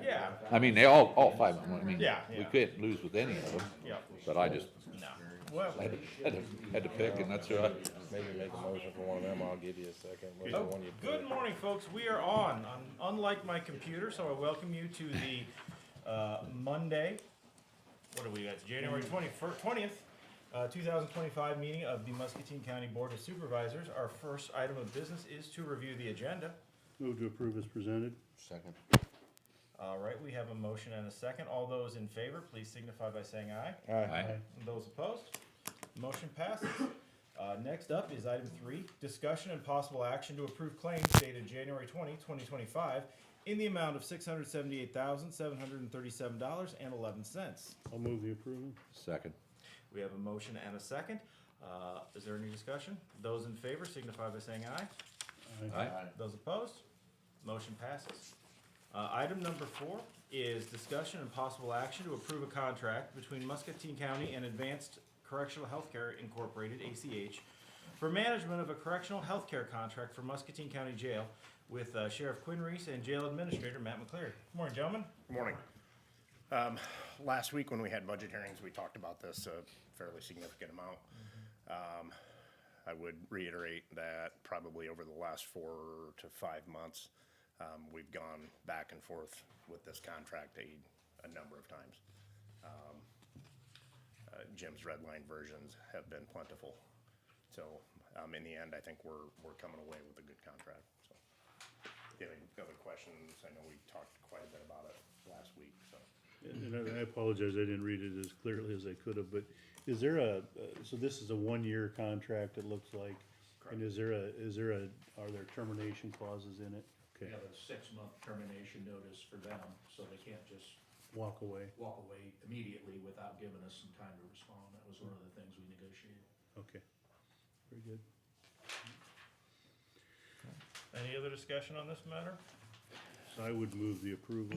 Yeah. I mean, they all five of them, I mean, Yeah, we yeah. couldn't lose with any of them, Yeah. but I just No. Well, had to pick, and that's right. Maybe make a motion for one of them, I'll give you a second. Which oh, one you good pick? morning, folks. We are on. Unlike my computer, so I welcome you to the Monday. What are we at? January 20th, 2025 meeting of the Muscatine County Board of Supervisors. Our first item of business is to review the agenda. Move to approve as presented. Second. All right, we have a motion and a second. All those in favor, please signify by saying aye. Aye. And those opposed? Motion passes. Next up is item 3, discussion and possible action to approve claims dated January 2025 in the amount of $678,737.11. I'll move the approval. Second. We have a motion and a second. Is there any discussion? Those in favor signify by saying aye. Aye. Those opposed? Motion passes. Item number 4 is discussion and possible action to approve a contract between Muscatine County and Advanced Correctional Healthcare Incorporated, ACH, for management of a correctional healthcare contract for Muscatine County Jail with Sheriff Quinn Reese and Jail Administrator Matt McCleary. Good morning, gentlemen. Good morning. Last week when we had budget hearings, we talked about this a fairly significant amount. I would reiterate that probably over the last 4 to 5 months, we've gone back and forth with this contract a number of times. Jim's red line versions have been plentiful. So in the end, I think we're coming away with a good contract. So, if you have any other questions, I know we talked quite a bit about it last week. So. And I apologize, I didn't read it as clearly as I could have, but is there so this is a 1-year contract, it looks like? Correct. And are there termination clauses in it? We Okay, have a 6-month termination notice for them, so they can't just walk away, walk away immediately without giving us some time to respond. That was one of the things we negotiated. okay, very good. Any other discussion on this matter? So I would move the approval.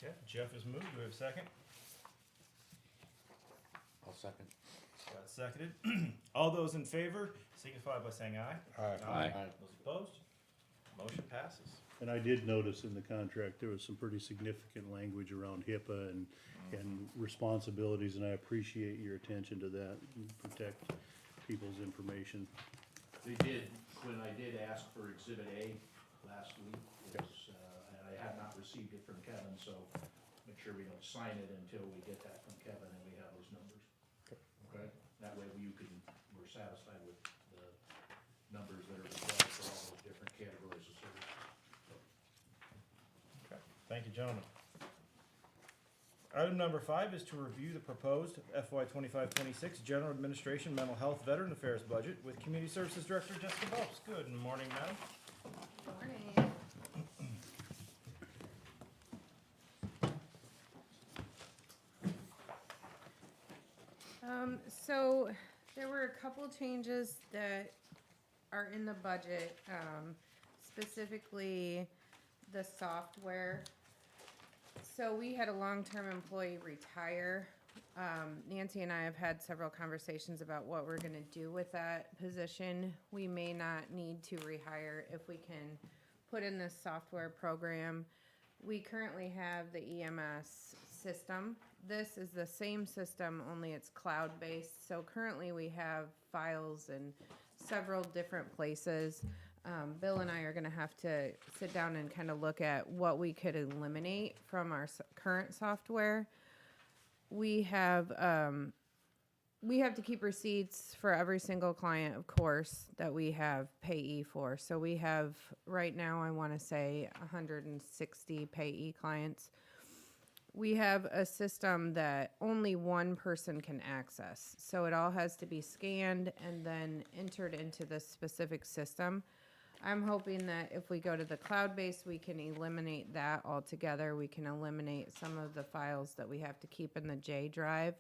Okay, Jeff has moved. Do we have a second? I'll second. Scott seconded. All those in favor signify by saying aye. Aye. Those opposed? Motion passes. And I did notice in the contract, there was some pretty significant language around HIPAA and responsibilities, and I appreciate your attention to that, and protect people's information. They did, when I did ask for Exhibit A last week, and I had not received it from Kevin, so make sure we don't sign it until we get that from Kevin and we have those numbers. Okay? That way we're satisfied with the numbers that are required for all those different categories of service. Okay, thank you, gentlemen. Item number 5 is to review the proposed FY 25-26 General Administration Mental Health Veteran Affairs Budget with Community Services Director Jessica Bopps. Good morning, madam. Morning. So there were a couple changes that are in the budget, specifically the software. So we had a long-term employee retire. Nancy and I have had several conversations about what we're gonna do with that position. We may not need to rehire if we can put in this software program. We currently have the EMS system. This is the same system, only it's cloud-based. So currently we have files in several different places. Bill and I are gonna have to sit down and kind of look at what we could eliminate from our current software. We have to keep receipts for every single client, of course, that we have payee for. So we have, right now, I want to say 160 payee clients. We have a system that only one person can access. So it all has to be scanned and then entered into this specific system. I'm hoping that if we go to the cloud-based, we can eliminate that altogether. We can eliminate some of the files that we have to keep in the J drive.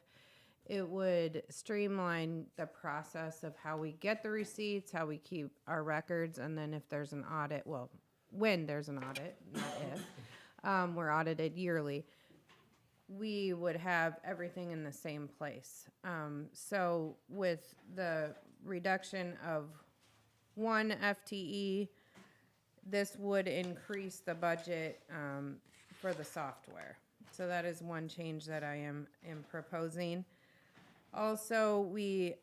It would streamline the process of how we get the receipts, how we keep our records, and then if there's an audit, well, when there's an audit, not if, we're audited yearly, we would have everything in the same place. So with the reduction of one FTE, this would increase the budget for the software. So that is one change that I am proposing. Also,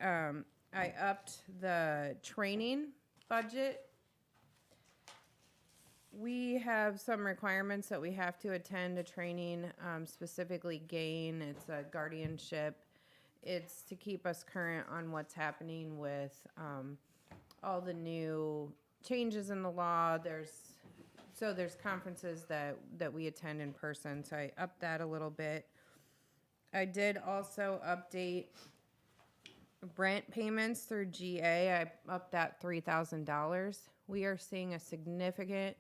I upped the training budget. We have some requirements that we have to attend a training, specifically GAIN. It's a guardianship. It's to keep us current on what's happening with all the new changes in the law. There's conferences that we attend in person, so I upped that a little bit. I did also update rent payments through GA. I upped that $3,000. We are seeing a significant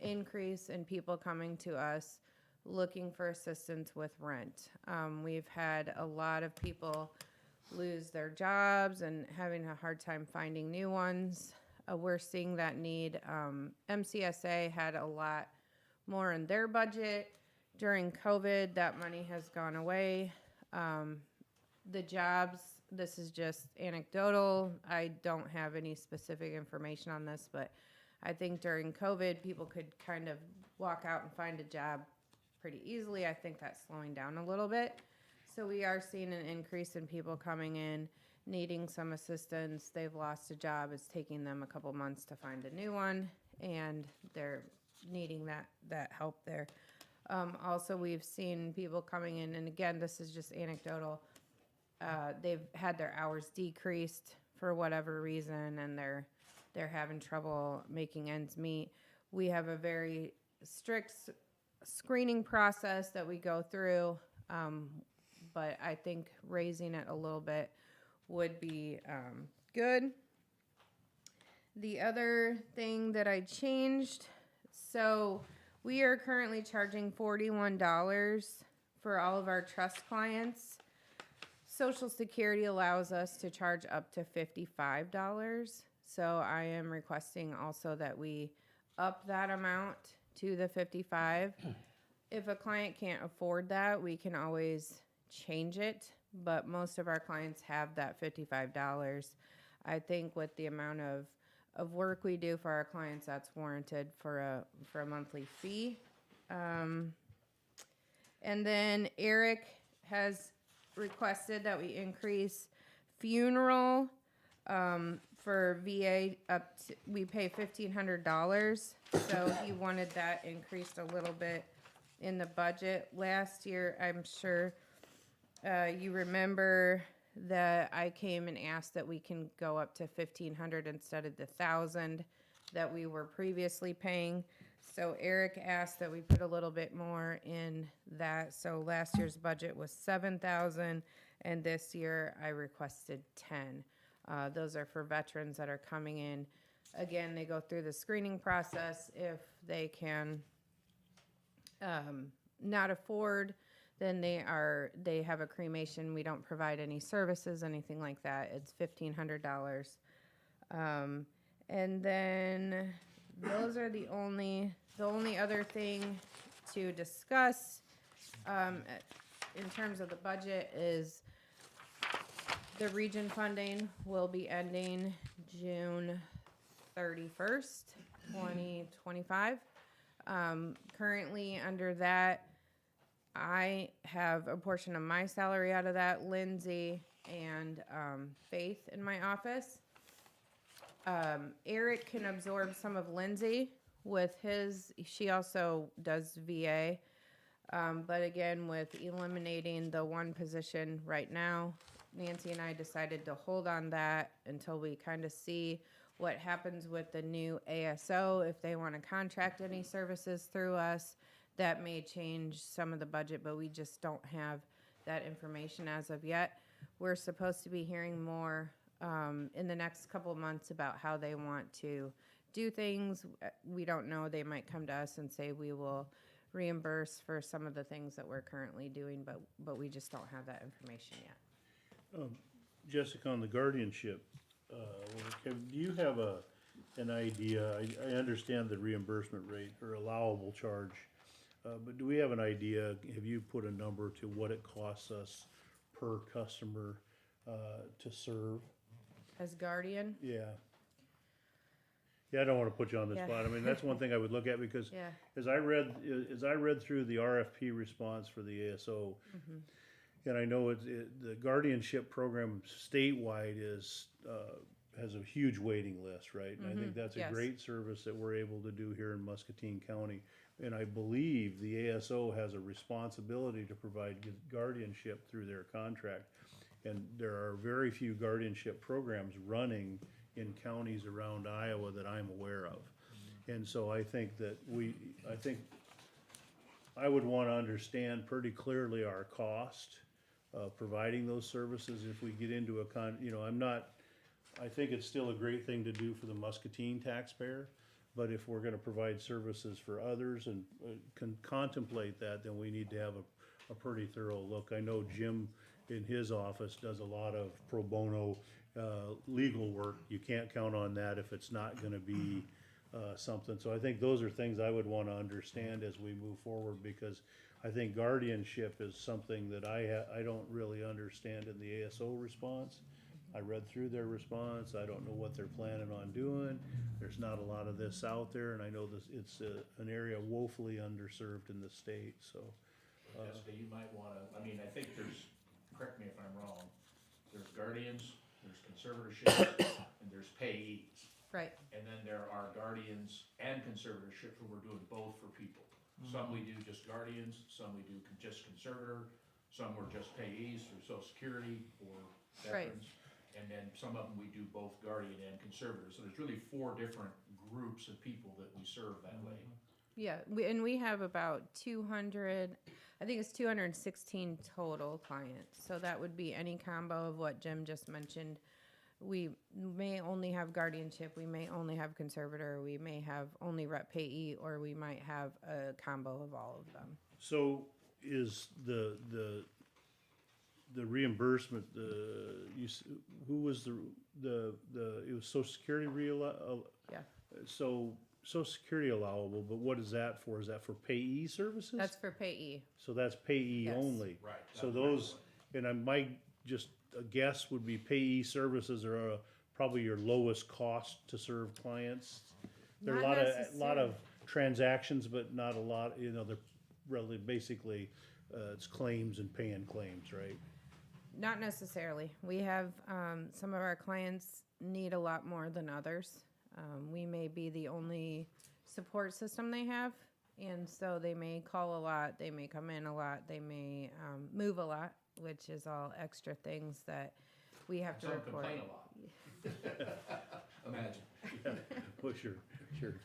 increase in people coming to us looking for assistance with rent. We've had a lot of people lose their jobs and having a hard time finding new ones. We're seeing that need. MCSA had a lot more in their budget. During COVID, that money has gone away. The jobs, this is just anecdotal. I don't have any specific information on this, but I think during COVID, people could kind of walk out and find a job pretty easily. I think that's slowing down a little bit. So we are seeing an increase in people coming in, needing some assistance. They've lost a job. It's taking them a couple months to find a new one, and they're needing that help there. Also, we've seen people coming in, and again, this is just anecdotal. They've had their hours decreased for whatever reason, and they're having trouble making ends meet. We have a very strict screening process that we go through, but I think raising it a little bit would be good. The other thing that I changed, so we are currently charging $41 for all of our trust clients. Social Security allows us to charge up to $55. So I am requesting also that we up that amount to the $55. If a client can't afford that, we can always change it, but most of our clients have that $55. I think with the amount of work we do for our clients, that's warranted for a monthly fee. And then Eric has requested that we increase funeral for VA up to, we pay $1,500. So he wanted that increased a little bit in the budget. Last year, I'm sure you remember that I came and asked that we can go up to $1,500 instead of the $1,000 that we were previously paying. So Eric asked that we put a little bit more in that. So last year's budget was $7,000, and this year I requested $10,000. Those are for veterans that are coming in. Again, they go through the screening process. If they can not afford, then they have a cremation. We don't provide any services, anything like that. It's $1,500. And then those are the only other thing to discuss in terms of the budget is the region funding will be ending June 31st, 2025. Currently under that, I have a portion of my salary out of that, Lindsay and Faith in my office. Eric can absorb some of Lindsay with she also does VA. But again, with eliminating the one position right now, Nancy and I decided to hold on that until we kind of see what happens with the new ASO. If they want to contract any services through us, that may change some of the budget, but we just don't have that information as of yet. We're supposed to be hearing more in the next couple of months about how they want to do things. We don't know. They might come to us and say we will reimburse for some of the things that we're currently doing, but we just don't have that information yet. Jessica, on the guardianship, do you have an idea? I understand the reimbursement rate or allowable charge, but do we have an idea? Have you put a number to what it costs us per customer to serve? As guardian? Yeah. Yeah, I don't wanna put you on the Yeah. spot. I mean, that's one thing I would look at because Yeah. as I read through the RFP response for the ASO, and I know the guardianship program statewide has a huge waiting list, right? And I think that's a yes. great service that we're able to do here in Muscatine County. And I believe the ASO has a responsibility to provide guardianship through their contract. And there are very few guardianship programs running in counties around Iowa that I'm aware of. And so I think that I would wanna understand pretty clearly our cost of providing those services if we get into I think it's still a great thing to do for the Muscatine taxpayer, but if we're gonna provide services for others and can contemplate that, then we need to have a pretty thorough look. I know Jim in his office does a lot of pro bono, legal work. You can't count on that if it's not gonna be, something. So I think those are things I would wanna understand as we move forward, because I think guardianship is something that I don't really understand in the ASO response. I read through their response. I don't know what they're planning on doing. There's not a lot of this out there, and I know it's an area woefully underserved in the state, so. Jessica, you might wanna, I mean, I think there's, correct me if I'm wrong, there's guardians, there's conservatorship, and there's payees. Right. And then there are guardians and conservatorship who we're doing both for people. Some we do just guardians, some we do just conservator, some we're just payees through social security or Right. veterans. And then some of them we do both guardian and conservator. So there's really 4 different groups of people that we serve that way. Yeah, we have about 200, I think it's 216 total clients. So that would be any combo of what Jim just mentioned. We may only have guardianship, we may only have conservator, we may have only rep payee, or we might have a combo of all of them. So is the reimbursement, who was it was Social Security Yeah, so Social Security allowable, but what is that for? Is that for payee services? that's for payee. So that's payee Yes. only? Right. So those, and I might just, a guess would be payee services are probably your lowest cost to serve clients. There are Not a lot necessarily. of transactions, but not a lot, they're really basically, it's claims and paying claims, right? Not necessarily. We have, some of our clients need a lot more than others. We may be the only support system they have, and so they may call a lot, they may come in a lot, they may, move a lot, which is all extra things that we have to Some report. complain a lot. Imagine. Well, sure.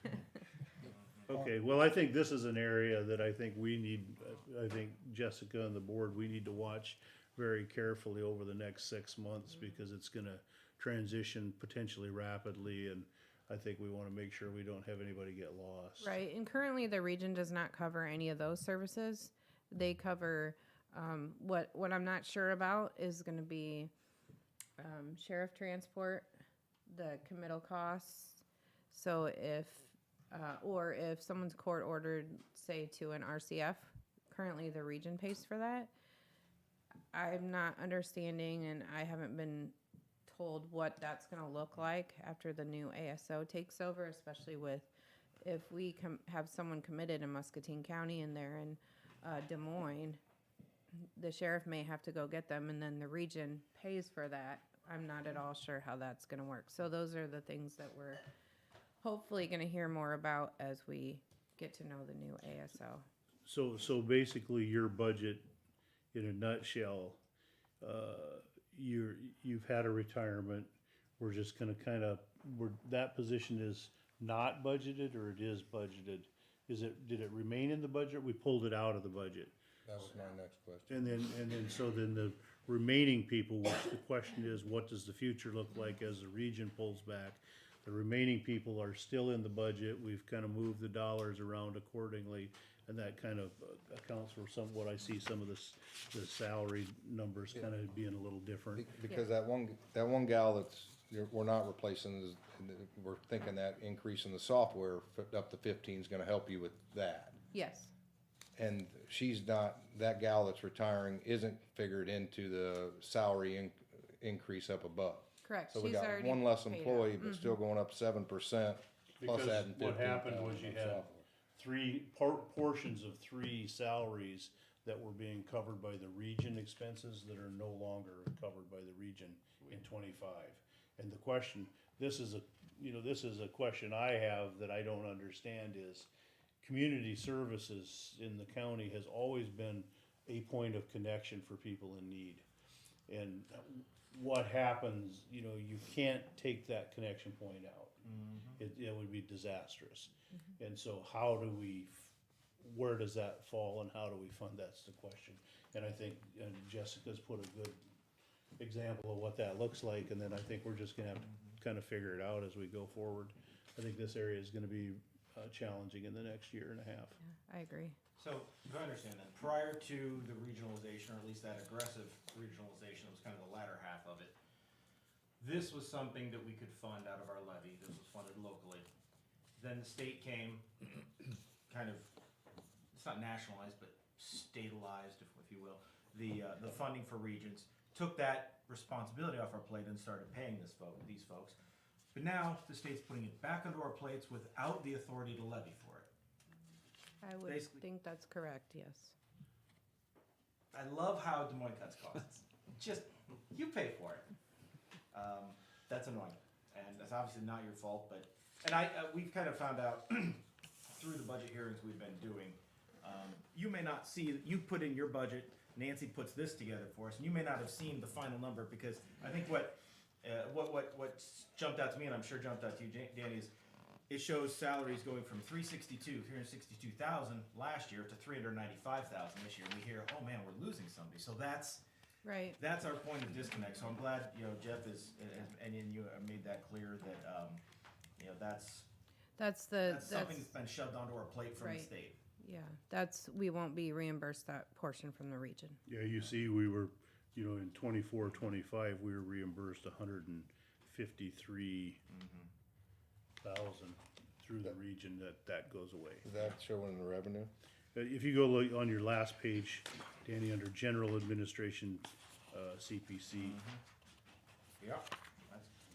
Okay, well, I think this is an area that I think I think Jessica and the board, we need to watch very carefully over the next 6 months, because it's gonna transition potentially rapidly, and I think we wanna make sure we don't have anybody get lost. Right, and currently the region does not cover any of those services. They cover, what I'm not sure about is gonna be, sheriff transport, the committal costs. So or if someone's court ordered, say, to an RCF, currently the region pays for that. I'm not understanding, and I haven't been told what that's gonna look like after the new ASO takes over, especially if we have someone committed in Muscatine County and they're in Des Moines, the sheriff may have to go get them, and then the region pays for that. I'm not at all sure how that's gonna work. So those are the things that we're hopefully gonna hear more about as we get to know the new ASO. So basically, your budget, in a nutshell, you've had a retirement, we're just gonna that position is not budgeted, or it is budgeted? Did it remain in the budget? We pulled it out of the budget. That was my next question. And then the remaining people, which the question is, what does the future look like as the region pulls back? The remaining people are still in the budget. We've kind of moved the dollars around accordingly, and that kind of accounts for what I see, some of the salary numbers kind of being a little different. Because that one gal we're not replacing, we're thinking that increase in the software up to 15 is gonna help you with that. Yes, And she's not, that gal that's retiring isn't figured into the salary increase up above. correct. So we She's got already one less paid out. employee, but still going up 7%. Plus Because adding what 15,000 happened was you on had software. three, portions of three salaries that were being covered by the region expenses that are no longer covered by the region in 25. And the question, this is a question I have that I don't understand is, community services in the county has always been a point of connection for people in need. And what happens, you can't take that connection point out. It would be disastrous. And so where does that fall and how do we fund, that's the question. And I think Jessica's put a good example of what that looks like, and then I think we're just gonna have to kind of figure it out as we go forward. I think this area is gonna be challenging in the next year and a half. Yeah, I agree. So, if I understand that, prior to the regionalization, or at least that aggressive regionalization, it was kind of the latter half of it, this was something that we could fund out of our levy, this was funded locally. Then the state came, kind of, it's not nationalized, but statalized, if you will, the funding for regions, took that responsibility off our plate and started paying these folks. But now, the state's putting it back onto our plates without the authority to levy for it. I would Basically- think that's correct, yes. I love how Des Moines cuts costs. Just, you pay for it. That's annoying, and that's obviously not your fault, but, and we've kind of found out through the budget hearings we've been doing, you may not see, you put in your budget, Nancy puts this together for us, and you may not have seen the final number, because I think what jumped out to me, and I'm sure jumped out to you, Danny, is it shows salaries going from 362,000 last year to 395,000 this year, and we hear, oh man, we're losing somebody, so that's Right. our point of disconnect, so I'm glad, Jeff and you made that clear that, that's something that's been shoved onto our plate from the Right. state. Yeah, we won't be reimbursed that portion from the region. Yeah, you see, we were, in 24, 25, we were reimbursed 153,000 through the region, that goes away. Is that showing in the revenue? If you go look on your last page, Danny, under general administration, CPC, Yeah.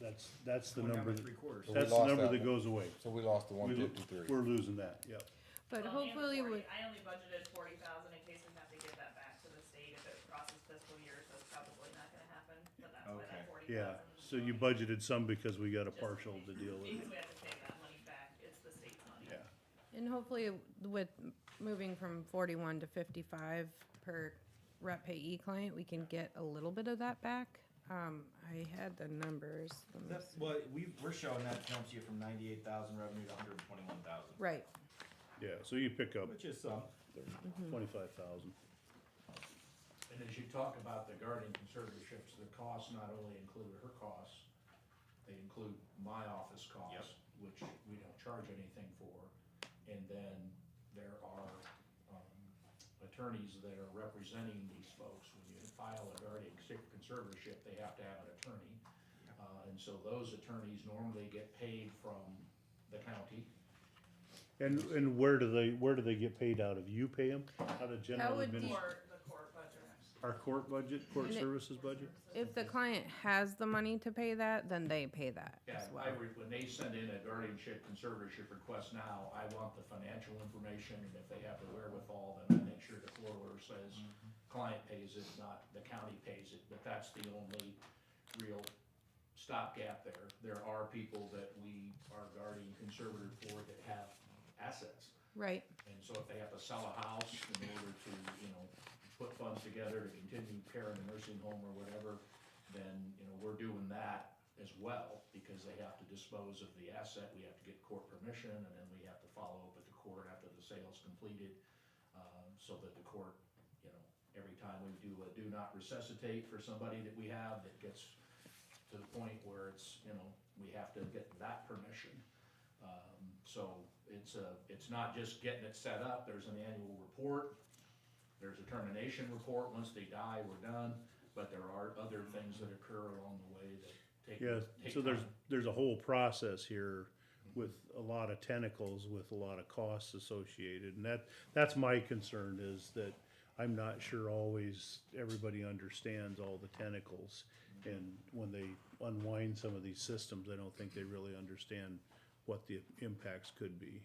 that's the Going down number, by 3/4. So we that's the lost number that that one. goes away. So we lost the We one lo- fifty-three. We're losing that, yep. But Well, and hopefully, 40 with, I only budgeted 40,000 in case we have to give that back to the state if it crosses fiscal years, that's probably not gonna happen, but that's why Okay. that 40,000. Yeah, so you budgeted some because we got a partial to deal with Because it. we have to pay that money back, it's the state's money. Yeah. and hopefully with moving from 41 to 55 per rep payee client, we can get a little bit of that back. I had the numbers. Let me That's, see. well, we're showing that jumps you from 98,000 revenue to 121,000, Right, Yeah, so you pick up which is some. 25,000. And as you talk about the guardian conservatorships, the costs not only include her costs, they include my office costs, which we don't charge anything for. And then there are attorneys that are representing these folks. When you file a guardian conservatorship, they have to have an attorney. And so those attorneys normally get paid from the county. And where do they get paid out of? You pay them? Out of general would be- administration? Or the court budget. Our court budget, court And it- services budget? if the client has the money to pay that, then they pay that Yeah, as well. when they send in a guardianship conservatorship request now, I want the financial information, and if they have the wherewithal, then I make sure the court order says client pays it, not the county pays it, but that's the only real stopgap there. There are people that we are guardian conservator for that have assets. Right, And so if they have to sell a house in order to, put funds together to continue care in a nursing home or whatever, then, we're doing that as well, because they have to dispose of the asset, we have to get court permission, and then we have to follow up with the court after the sale's completed, so that the court, every time we do a do not resuscitate for somebody that we have that gets to the point where it's, we have to get that permission. So it's not just getting it set up, there's an annual report, there's a termination report, once they die, we're done, but there are other things that occur along the way that take Yeah, take so time. there's a whole process here with a lot of tentacles, with a lot of costs associated. And that's my concern, is that I'm not sure always everybody understands all the tentacles. And when they unwind some of these systems, I don't think they really understand what the impacts could be.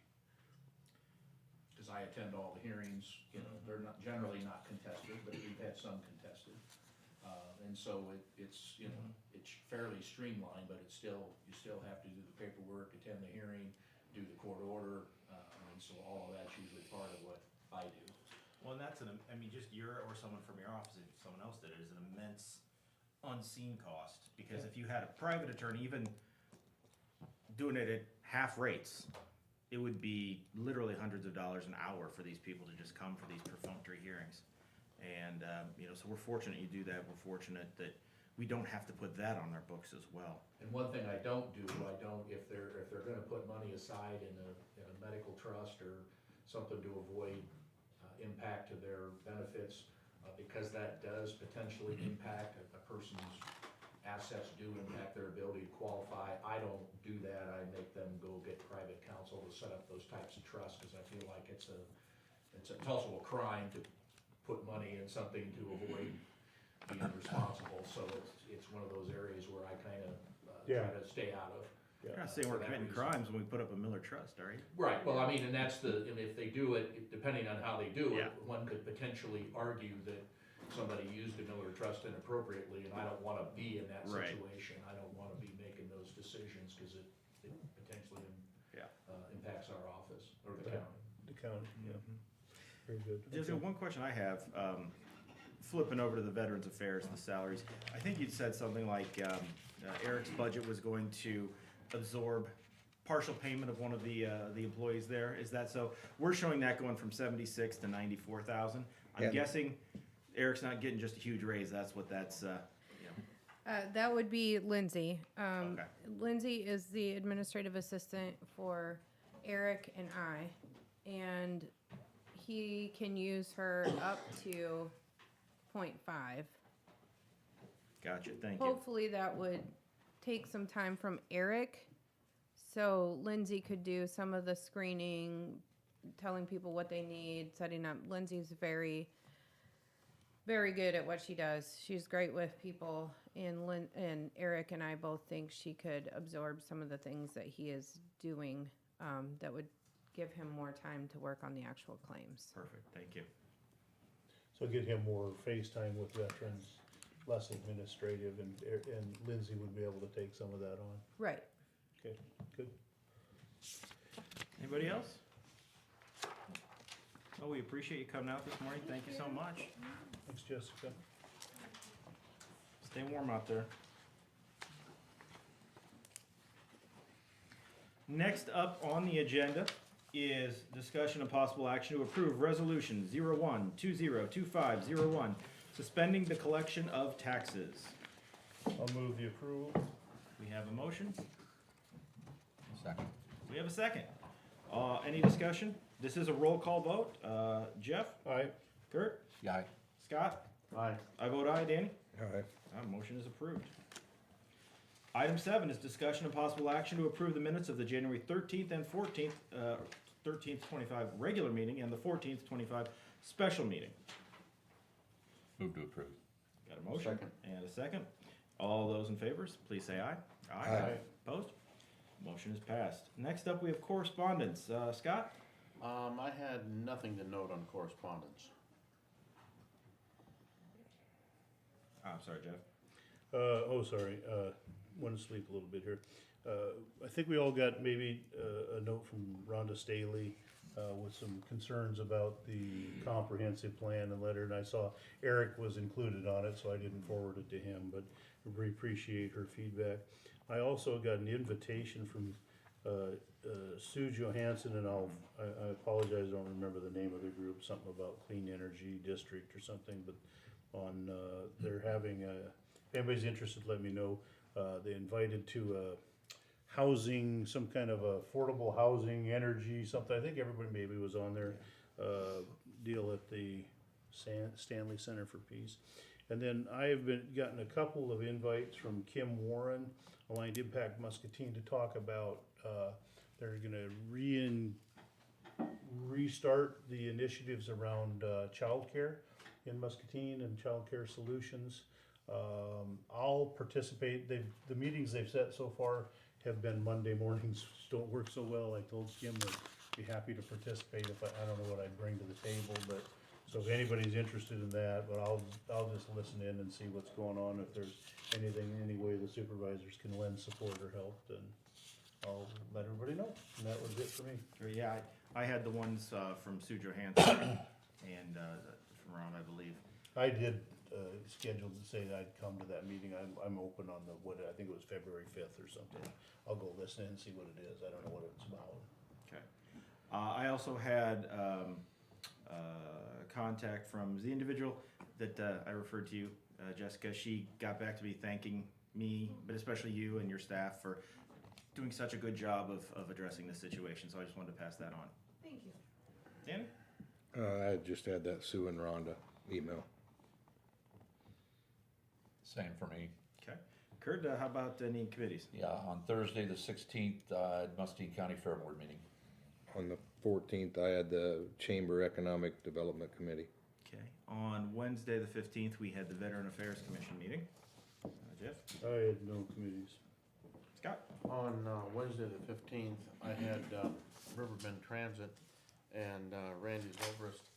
Cause I attend all the hearings, you know, they're not, generally not contested, but we've had some contested. And so it's, you know, it's fairly streamlined, but it's still, you still have to do the paperwork, attend the hearing, do the court order, and so all of that's usually part of what I do. Well, and that's I mean, just your or someone from your office, if someone else did it, is an immense unseen cost. Because if you had a private attorney, even doing it at half rates, it would be literally hundreds of dollars an hour for these people to just come for these perfunctory hearings. And, you know, so we're fortunate you do that. We're fortunate that we don't have to put that on our books as well. And one thing I don't do, if they're gonna put money aside in a medical trust or something to avoid impact to their benefits, because that does potentially impact a person's assets, do impact their ability to qualify. I don't do that. I make them go get private counsel to set up those types of trusts, because I feel like it's also a crime to put money in something to avoid being responsible. So it's one of those areas where I kind of try to stay out of. You're not saying we're For that committing reason. crimes when we put up a Miller Trust, are you? Right, well, I mean, and that's and if they do it, depending on how they do it, Yeah. one could potentially argue that somebody used a Miller Trust inappropriately, and I don't wanna be in that Right. situation. I don't wanna be making those decisions, cause it potentially Yeah. impacts our office, or the Right. county. The county, yeah. Very good. Just Okay. one question I have, flipping over to the Veterans Affairs and the salaries. I think you'd said something like, Eric's budget was going to absorb partial payment of one of the employees there. Is that so? We're showing that going from 76 to 94,000. I'm Yeah. guessing Eric's not getting just a huge raise. That's what that's, That would be Lindsay. Okay. Lindsay is the administrative assistant for Eric and I, and he can use her up to 0.5. Gotcha, thank you. Hopefully that would take some time from Eric, so Lindsay could do some of the screening, telling people what they need, setting up. Lindsay's very, very good at what she does. She's great with people, and Eric and I both think she could absorb some of the things that he is doing, that would give him more time to work on the actual claims. Perfect, thank you. So get him more FaceTime with veterans, less administrative, and Lindsay would be able to take some of that on. Right. Okay, good. Anybody else? Well, we appreciate you coming out this morning. Thank you so much. Thanks, Jessica. Stay warm out there. Next up on the agenda is discussion and possible action to approve resolution 01202501, suspending the collection of taxes. I'll move the approval. We have a motion. Second. We have a second. Any discussion? This is a roll call vote. Jeff? Aye. Kurt? Aye. Scott? Aye. I vote aye. Danny? All right. Motion is approved. Item 7 is discussion and possible action to approve the minutes of the January 13th and 14th, 13th, 25 regular meeting and the 14th, 25 special meeting. Move to approve. Got a motion? Second. And a second. All those in favor, please say aye. Aye. Opposed? Motion is passed. Next up, we have correspondence. Scott? I had nothing to note on correspondence. I'm sorry, Jeff. Sorry, went to sleep a little bit here. I think we all got maybe a note from Rhonda Staley with some concerns about the comprehensive plan and letter, and I saw Eric was included on it, so I didn't forward it to him, but we appreciate her feedback. I also got an invitation from Sue Johansson, and I apologize, I don't remember the name of the group, something about Clean Energy District or something, but on, they're having if anybody's interested, let me know. They invited to housing, some kind of affordable housing, energy, something, I think everybody maybe was on their deal at the Stanley Center for Peace. And then I've gotten a couple of invites from Kim Warren, Aligned Impact Muscatine, to talk about, they're gonna restart the initiatives around childcare in Muscatine and childcare solutions. I'll participate. The meetings they've set so far have been Monday mornings don't work so well. I told Kim that I'd be happy to participate if I don't know what I'd bring to the table, but, so if anybody's interested in that, but I'll just listen in and see what's going on. If there's anything, any way the supervisors can lend support or help, then I'll let everybody know. And that was it for me. Yeah, I had the ones, from Sue Johansson and, from Ron, I believe. I did, schedule to say that I'd come to that meeting. I'm open on the, what, I think it was February 5th or something. I'll go listen and see what it is. I don't know what it's about. Okay. I also had, contact from the individual that, I referred to you, Jessica. She got back to me thanking me, but especially you and your staff for doing such a good job of addressing this situation, so I just wanted to pass that on. Thank you. Danny? I just had that Sue and Rhonda email. Same for me. Okay. Kurt, how about any committees? Yeah, on Thursday, the 16th, Muscatine County Fair Board meeting. On the 14th, I had the Chamber Economic Development Committee. Okay. On Wednesday, the 15th, we had the Veteran Affairs Commission meeting. Jeff? I had no committees. Scott? On Wednesday the 15th, I had Riverbend Transit, and Randy Zobrist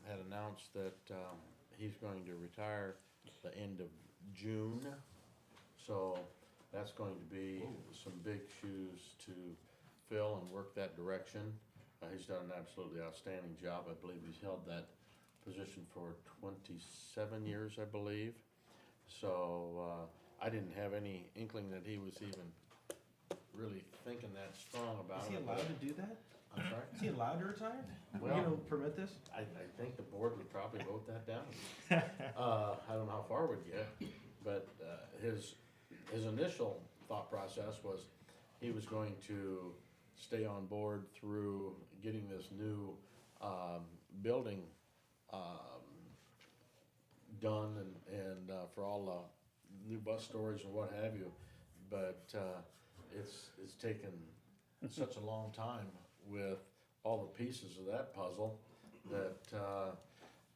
had announced that he's going to retire the end of June. So that's going to be some big shoes to fill and work that direction. He's done an absolutely outstanding job. I believe he's held that position for 27 years, I believe. So I didn't have any inkling that he was even really thinking that strong about Is it. he allowed to do that? I'm sorry? Is he allowed to retire? Well- You know, permit this? I think the board would probably vote that down. I don't know how far we'd get, but his initial thought process was he was going to stay on board through getting this new building done and for all the new bus storage and what have you. But it's taken such a long time with all the pieces of that puzzle that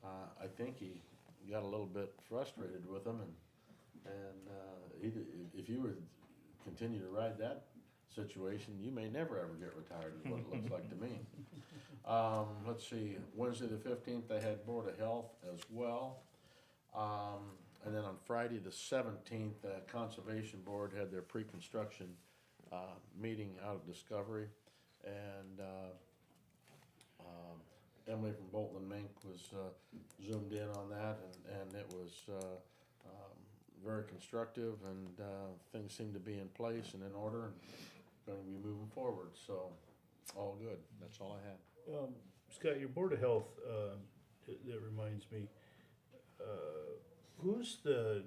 I think he got a little bit frustrated with them, and if you were to continue to ride that situation, you may never ever get retired, is what it looks like to me. Let's see, Wednesday the 15th, they had Board of Health as well. And then on Friday the 17th, the Conservation Board had their pre-construction meeting out at Discovery, and Emily from Bolton and Mink was zoomed in on that, and it was very constructive, and things seem to be in place and in order and going to be moving forward, so all good. That's all I had. Scott, your Board of Health, that reminds me, who's the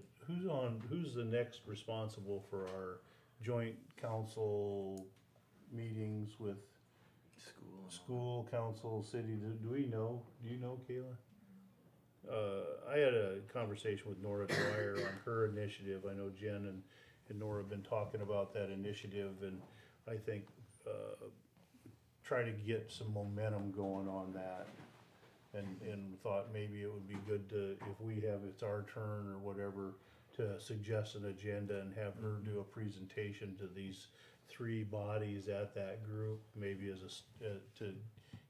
next responsible for our joint council meetings with school, council, city? Do we know? Do you know, Kayla? I had a conversation with Nora Dwyer on her initiative. I know Jen and Nora have been talking about that initiative, and I think, try to get some momentum going on that. And thought maybe it would be good to, if we have, it's our turn or whatever, to suggest an agenda and have her do a presentation to these three bodies at that group, maybe as to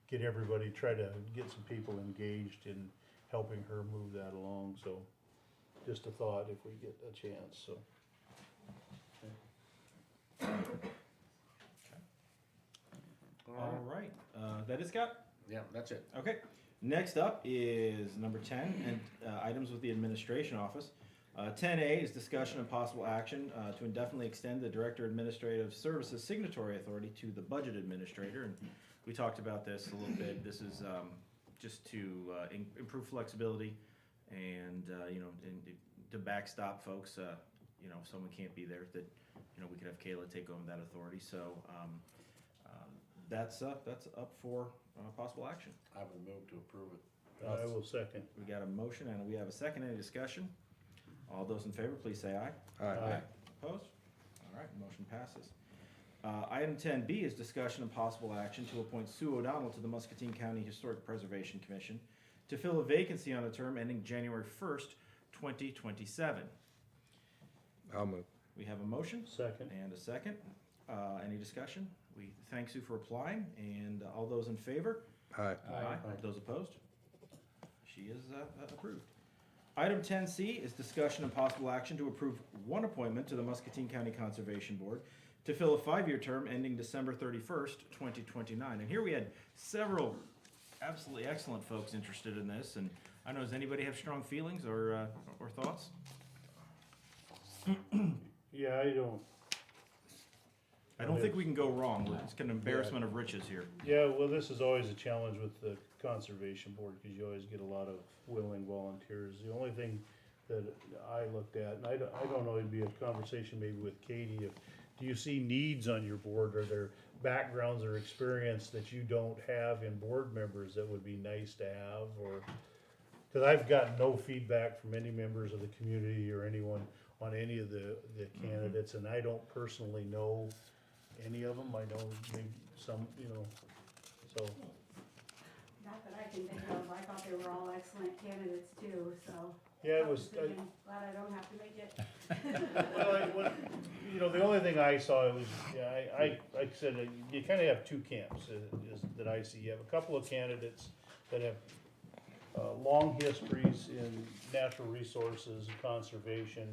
get everybody, try to get some people engaged in helping her move that along, so just a thought if we get a chance, so. All right. That is Scott? Yeah, that's it. Okay. Next up is number 10, and items with the administration office. 10A is discussion and possible action to indefinitely extend the Director Administrative Services signatory authority to the Budget Administrator. And we talked about this a little bit. This is just to improve flexibility and, and to backstop folks, if someone can't be there, that, we could have Kayla take on that authority. So that's up for possible action. I will move to approve it. I will second. We got a motion and we have a second. Any discussion? All those in favor, please say aye. Aye. Opposed? All right, motion passes. Item 10B is discussion and possible action to appoint Sue O'Donnell to the Muscatine County Historic Preservation Commission to fill a vacancy on a term ending January 1st, 2027. I'll move. We have a motion Second. and a second. Any discussion? We thank Sue for applying, and all those in favor? Aye. Aye. Those opposed? She is approved. Item 10C is discussion and possible action to approve one appointment to the Muscatine County Conservation Board to fill a 5-year term ending December 31st, 2029. And here we had several absolutely excellent folks interested in this, and I don't know, does anybody have strong feelings or thoughts? Yeah, I I don't think we can go wrong. It's an embarrassment of riches here. Yeah, well, this is always a challenge with the conservation board, cause you always get a lot of willing volunteers. The only thing that I looked at, and I don't know, it'd be a conversation maybe with Katie, if, do you see needs on your board? Are there backgrounds or experience that you don't have in board members that would be nice to have, or? Cause I've gotten no feedback from any members of the community or anyone on any of the candidates, and I don't personally know any of them. I know maybe some, so. Not that I can think of, I thought they were all excellent candidates too, so. Yeah, it was, I'm glad I don't have to make it. well, the only thing I saw was, like I said, you kinda have two camps, is that I see. You have a couple of candidates that have, long histories in natural resources, conservation,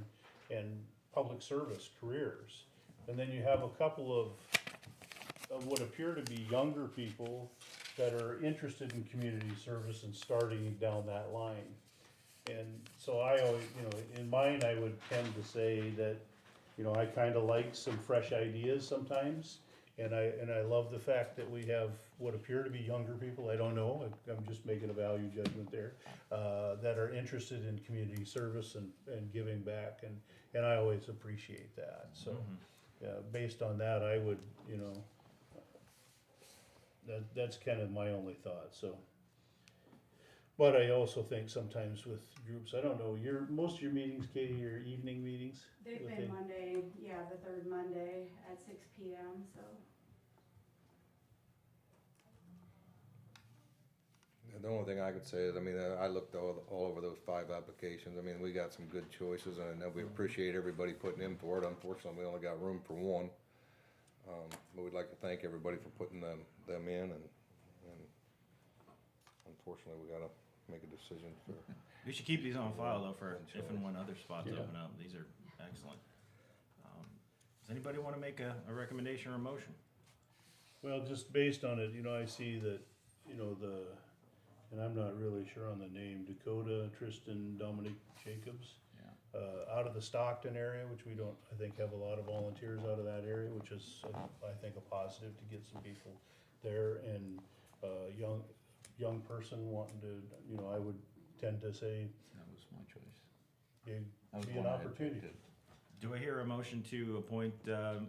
and public service careers. And then you have a couple of what appear to be younger people that are interested in community service and starting down that line. And so I always, in mine, I would tend to say that, I kinda like some fresh ideas sometimes. And I love the fact that we have what appear to be younger people, I don't know, I'm just making a value judgment there, that are interested in community service and giving back, and I always appreciate that, so. Yeah, based on that, I would, that's kind of my only thought, so. But I also think sometimes with groups, I don't know, most of your meetings, Katie, are evening meetings? They've with been the- Monday, yeah, the third Monday at 6 PM, so. The only thing I could say is, I looked all over those 5 applications. We got some good choices, and I know we appreciate everybody putting in for it. Unfortunately, we only got room for one. But we'd like to thank everybody for putting them in, and unfortunately, we gotta make a decision for. We should keep these on file though for One if and choice. when other spots Yeah. open up. These are excellent. Does anybody wanna make a recommendation or a motion? Well, just based on it, I see that, and I'm not really sure on the name, Dakota, Tristan, Dominic Jacobs. Out of the Stockton area, which we don't, I think, have a lot of volunteers out of that area, which is, I think, a positive to get some people there, and, young person wanting to, I would tend to say, That was my choice. it'd That was be an one I had opportunity. picked. Do I hear a motion to appoint, I'm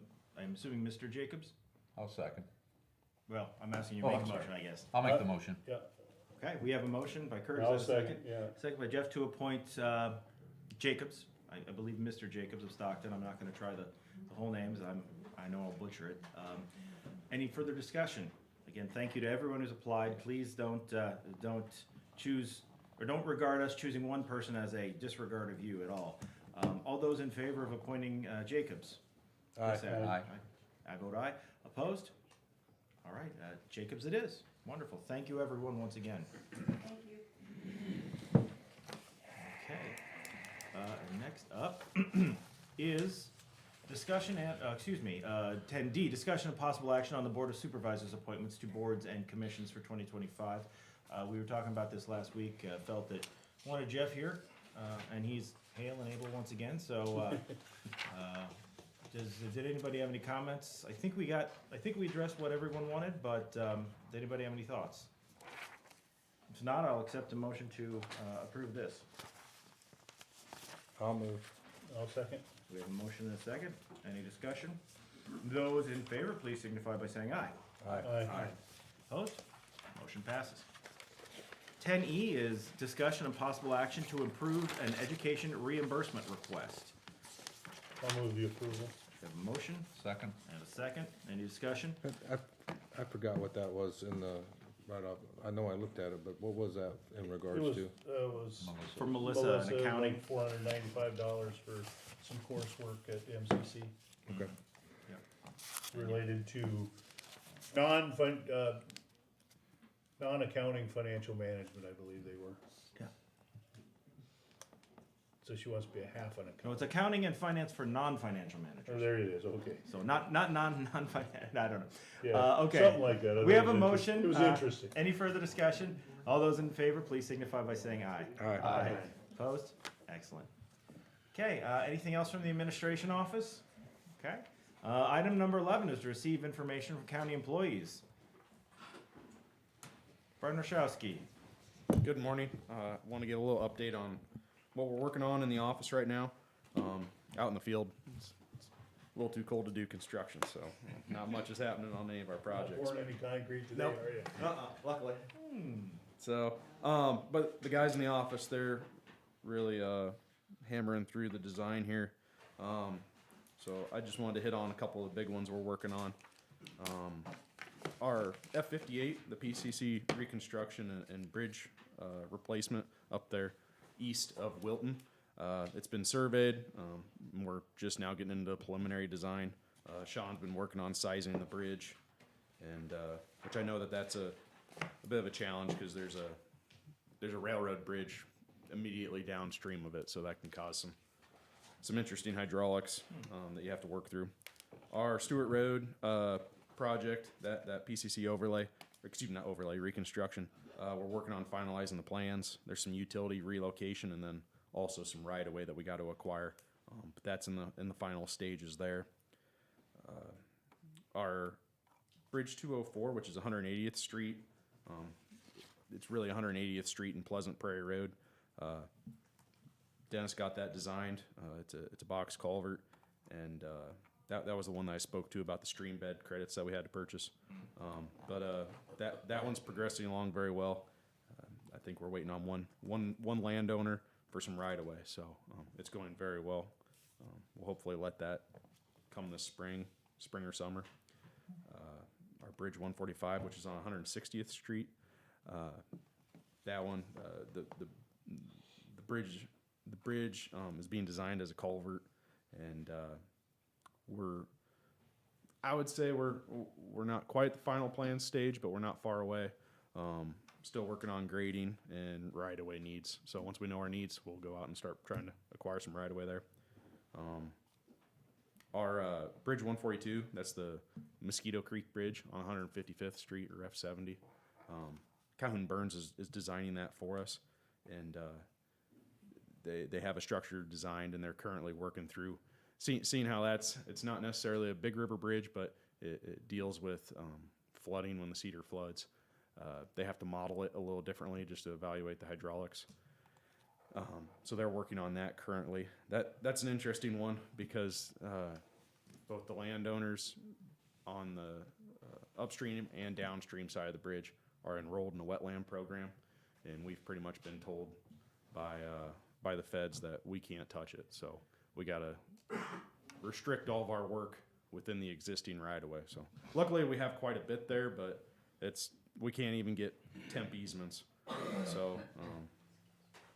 assuming Mr. Jacobs? I'll second. Well, I'm asking you Oh, to make I'm a sorry. motion, I guess. I'll make the motion. Yeah, Okay, we have a motion by Kurt, I'll is that a second? second, yeah. Second by Jeff to appoint, Jacobs, I believe Mr. Jacobs of Stockton. I'm not gonna try the whole names, I know I'll butcher it. Any further discussion? Again, thank you to everyone who's applied. Please don't choose, or don't regard us choosing one person as a disregard of you at all. All those in favor of appointing, Jacobs? please say Aye. I vote aye. Opposed? All right, Jacobs it is. Wonderful. Thank you, everyone, once again. Thank you. Okay. Next up is discussion and, 10D, discussion of possible action on the Board of Supervisors appointments to boards and commissions for 2025. We were talking about this last week, felt that wanted Jeff here, and he's hale and able once again, so, did anybody have any comments? I think we addressed what everyone wanted, but, did anybody have any thoughts? If not, I'll accept a motion to, approve this. I'll move. I'll second. We have a motion and a second. Any discussion? Those in favor, please signify by saying aye. Aye. Opposed? Motion passes. 10E is discussion and possible action to approve an education reimbursement request. I'll move the approval. We have a motion Second. and a second. Any discussion? I forgot what that was in the right off, I know I looked at it, but what was that in It regards was, to? was For Melissa and accounting. $495 for some coursework at MCC Okay. related to non-fun, non-accounting financial management, I believe they were. Yeah. So she wants to be a half an No, accountant. it's accounting and finance for non-financial Oh, managers. there it is, okay. So not non-finance, I don't know. Yeah, Okay. something like that. I We thought have a it was motion. It was interesting. Any further discussion? All those in favor, please signify by saying aye. Aye. Opposed? Excellent. Okay, anything else from the administration office? Okay. Item number 11 is to receive information from county employees. Brian Rashowski. Good morning. Want to get a little update on what we're working on in the office right now. Out in the field, it's a little too cold to do construction, so not much is happening on any of our Not projects. pouring any concrete today, Nope. are you? Luckily. So, but the guys in the office, they're really hammering through the design here. So I just wanted to hit on a couple of the big ones we're working on. Our F-58, the PCC reconstruction and bridge replacement up there east of Wilton. It's been surveyed. We're just now getting into preliminary design. Sean's been working on sizing the bridge, and which I know that's a bit of a challenge because there's a railroad bridge immediately downstream of it, so that can cause some interesting hydraulics that you have to work through. Our Stewart Road project, that PCC overlay, excuse me, not overlay, reconstruction. We're working on finalizing the plans. There's some utility relocation and then also some right of way that we got to acquire. But that's in the final stages there. Our Bridge 204, which is 180th Street. It's really 180th Street and Pleasant Prairie Road. Dennis got that designed. It's a box culvert, and that was the one that I spoke to about the stream bed credits that we had to purchase. But that one's progressing along very well. I think we're waiting on one landowner for some right of way, so it's going very well. We'll hopefully let that come this spring or summer. Our Bridge 145, which is on 160th Street. That one, the bridge is being designed as a culvert, and I would say we're not quite at the final plan stage, but we're not far away. Still working on grading and right-of-way needs. So once we know our needs, we'll go out and start trying to acquire some right-of-way there. Our Bridge 142, that's the Mosquito Creek Bridge on 155th Street or F70. Calhoun Burns is designing that for us, and they have a structure designed, and they're currently working through seeing how it's not necessarily a big river bridge, but it deals with flooding when the Cedar floods. They have to model it a little differently just to evaluate the hydraulics. So they're working on that currently. That's an interesting one because both the landowners on the upstream and downstream side of the bridge are enrolled in a wetland program, and we've pretty much been told by the feds that we can't touch it. So we gotta restrict all of our work within the existing right-of-way. So luckily we have quite a bit there, but we can't even get temp easements. So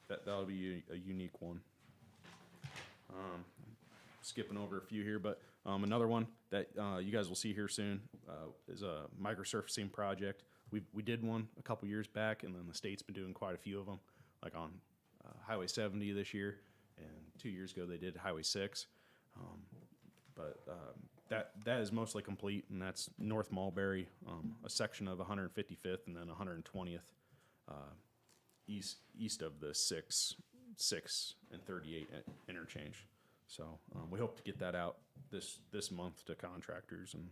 that'll be a unique one. Skipping over a few here, but another one that you guys will see here soon is a microsurfacing project. We did one a couple years back, and then the state's been doing quite a few of them, like on Highway 70 this year, and 2 years ago they did Highway 6. But that is mostly complete, and that's North Mulberry, a section of 155th and then 120th east of the 6 and 38 interchange. So we hope to get that out this month to contractors, and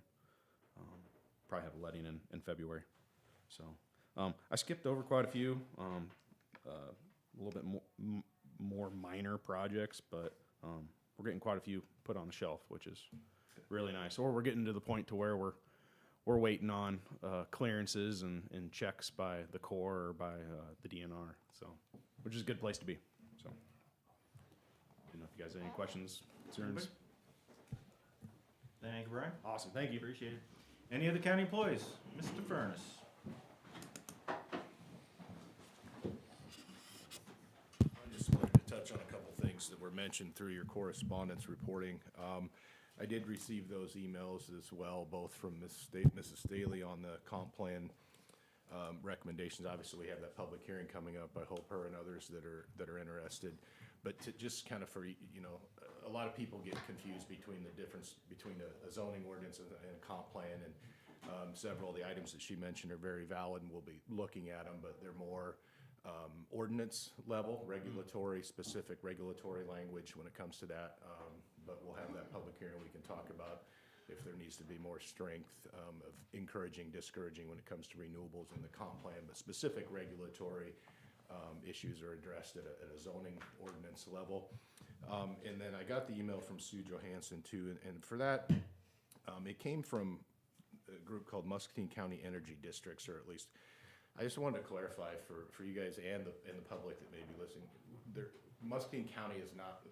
probably have a letting in February. So I skipped over quite a few, a little bit more minor projects, but we're getting quite a few put on the shelf, which is really nice. Or we're getting to the point to where we're waiting on clearances and checks by the Corps or by the DNR. So, which is a good place to be. So, I don't know if you guys have any questions, concerns. Thank you, Brian. Awesome, thank you. Appreciate it. Any other county employees? Mr. Furnace. were mentioned through your correspondence reporting. I did receive those emails as well, both from Mrs. Staley on the comp plan recommendations. Obviously, we have that public hearing coming up. I hope her and others that are interested. But to just kind of for, you know, a lot of people get confused between the difference between a zoning ordinance and a comp plan. And several of the items that she mentioned are very valid, and we'll be looking at them, but they're more ordinance level, regulatory, specific regulatory language when it comes to that. But we'll have that public hearing. We can talk about if there needs to be more strength of encouraging, discouraging when it comes to renewables in the comp plan, but specific regulatory issues are addressed at a zoning ordinance level. And then I got the email from Sue Johansson too, and for that, it came from a group called Muscatine County Energy Districts, or at least, I just wanted to clarify for you guys and the public that may be listening, Muscatine County is not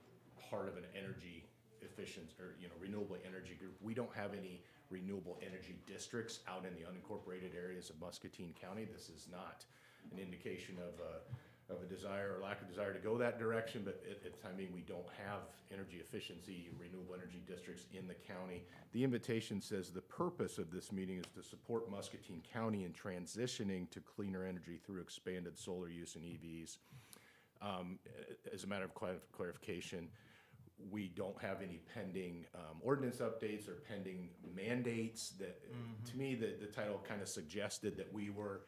part of an energy efficient or, you know, renewable energy group. We don't have any renewable energy districts out in the unincorporated areas of Muscatine County. This is not an indication of a desire or lack of desire to go that direction, but at the time being, we don't have energy efficiency, renewable energy districts in the county. The invitation says the purpose of this meeting is to support Muscatine County in transitioning to cleaner energy through expanded solar use and EVs. As a matter of clarification, we don't have any pending ordinance updates or pending mandates that, to me, the title kind of suggested that we were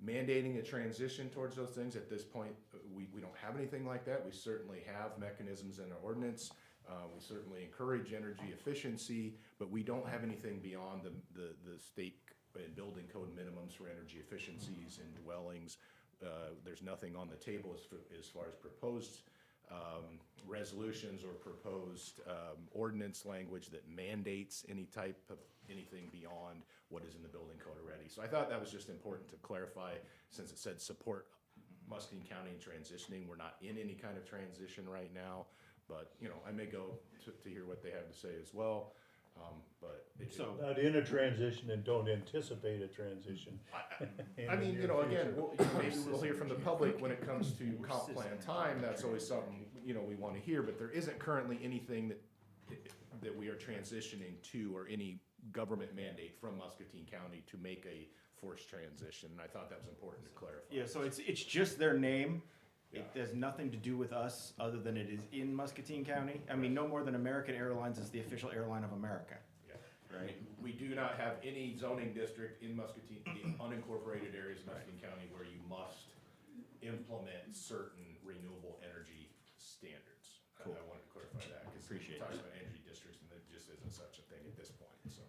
mandating a transition towards those things. At this point, we don't have anything like that. We certainly have mechanisms in our ordinance. We certainly encourage energy efficiency, but we don't have anything beyond the state and building code minimums for energy efficiencies in dwellings. There's nothing on the table as far as proposed resolutions or proposed ordinance language that mandates any type of anything beyond what is in the building code already. So I thought that was just important to clarify, since it said support Muscatine County in transitioning. We're not in any kind of transition right now, but, you know, I may go to hear what they have to say as well. But Not in a transition and don't anticipate a transition. I mean, you know, again, maybe we'll hear from the public when it comes to comp plan time. That's always something, you know, we want to hear, but there isn't currently anything that we are transitioning to, or any government mandate from Muscatine County to make a forced transition. And I thought that was important to clarify. Yeah, so it's just their name. It has nothing to do with us, other than it is in Muscatine County. I mean, no more than American Airlines is the official airline of America. Yeah. Right. We do not have any zoning district in Muscatine, the unincorporated areas of Muscatine County, where you must implement certain renewable energy standards. Cool. I wanted to clarify that, because we Appreciate talk it. about energy districts, and there just isn't such a thing at this point, so.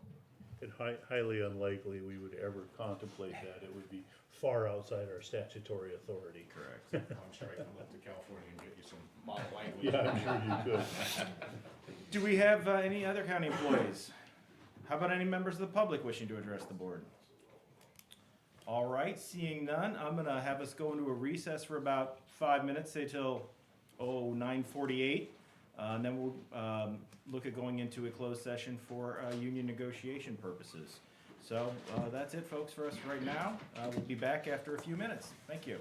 It's highly unlikely we would ever contemplate that. It would be far outside our statutory authority. Correct. I'm sure I can look to California and get you some model language. Yeah, I'm sure you could. Do we have any other county employees? How about any members of the public wishing to address the board? All right, seeing none, I'm gonna have us go into a recess for about 5 minutes, say till 9:48. And then we'll look at going into a closed session for union negotiation purposes. So that's it, folks, for us right now. We'll be back after a few minutes. Thank you.